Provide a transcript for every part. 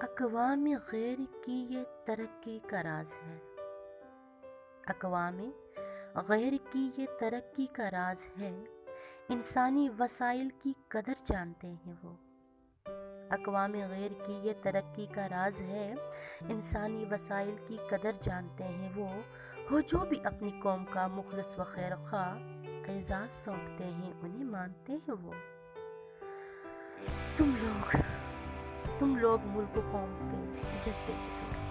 اقوام غیر کی یہ ترقی کا راز ہے، اقوام غیر کی یہ ترقی کا راز ہے، انسانی وسائل کی قدر جانتے ہیں وہ۔ اقوام غیر کی یہ ترقی کا راز ہے، انسانی وسائل کی قدر جانتے ہیں وہ، ہو جو بھی اپنی قوم کا مخلص و خیر خواہ، اعزاز سونپتے ہیں انہیں مانتے ہیں وہ۔ تم لوگ ملک و قوم کے جذبے سے دور ہو،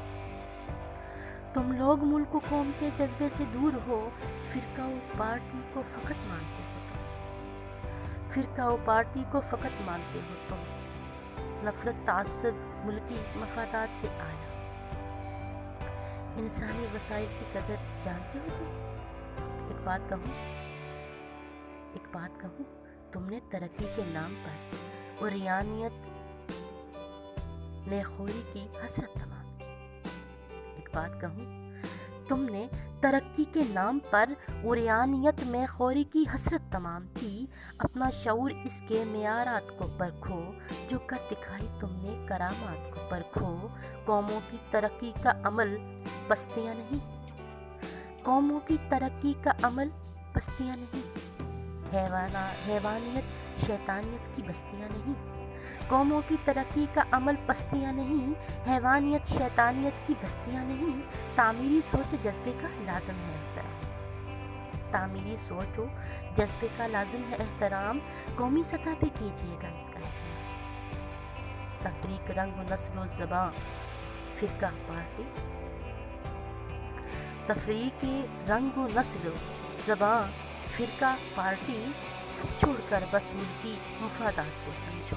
تم لوگ ملک و قوم کے جذبے سے دور ہو، فرقہ و پارٹی کو فقط مانتے ہو تم، فرقہ و پارٹی کو فقط مانتے ہو تم، نفرت تعصب ملکی مفادات سے اعلیٰ، انسانی وسائل کی قدر جانتے ہو تم۔ ایک بات کہوں، تم نے ترقی کے نام پر عریانیت میں خوری کی حسرت تمام کی۔ ایک بات کہوں، تم نے ترقی کے نام پر عریانیت میں خوری کی حسرت تمام کی۔ اپنا شعور اس کے معیارات کو پرکھو، جو کر دکھائی تم نے کرامات کو پرکھو۔ قوموں کی ترقی کا عمل پستیاں نہیں، قوموں کی ترقی کا عمل پستیاں نہیں، حیوانیت شیطانیت کی بستیاں نہیں۔ قوموں کی ترقی کا عمل پستیاں نہیں، حیوانیت شیطانیت کی بستیاں نہیں۔ تعمیری سوچ جذبے کا لازم ہے احترام، تعمیری سوچ و جذبے کا لازم ہے احترام، قومی سطح پہ کیجیے گا اس کا احترام۔ تفریق رنگ و نسل و زباں فرقہ پارٹی، تفریق رنگ و نسل و زباں فرقہ پارٹی، سب چھوڑ کر بس ملکی مفادات کو سمجھو۔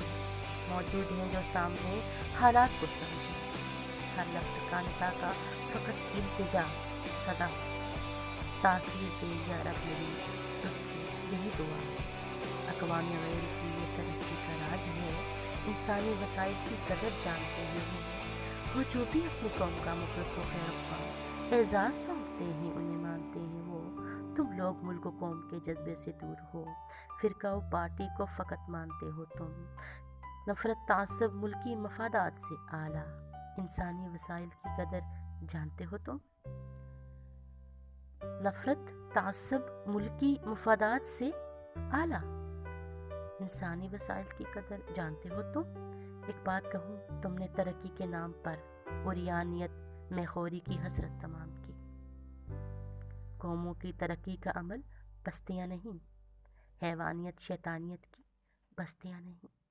موجود ہیں جو سامنے حالات کو سمجھو، ہر لفظ کا ندا کا فقط التجا صدا، تاثیر دے یا رب میری تجھ سے یہی دعا۔ اقوام غیر کی یہ ترقی کا راز ہے، انسانی وسائل کی قدر جانتے ہیں وہ، جو بھی اپنی قوم کا مخلص و خیر خواہ، اعزاز سونپتے ہیں انہیں مانتے ہیں وہ۔ تم لوگ ملک و قوم کے جذبے سے دور ہو، فرقہ و پارٹی کو فقط مانتے ہو تم، نفرت تعصب ملکی مفادات سے اعلیٰ، انسانی وسائل کی قدر جانتے ہو تم، نفرت تعصب ملکی مفادات سے اعلیٰ، انسانی وسائل کی قدر جانتے ہو تم۔ ایک بات کہوں، تم نے ترقی کے نام پر عریانیت میں خوری کی حسرت تمام کی۔ قوموں کی ترقی کا عمل پستیاں نہیں، حیوانیت شیطانیت کی بستیاں نہیں۔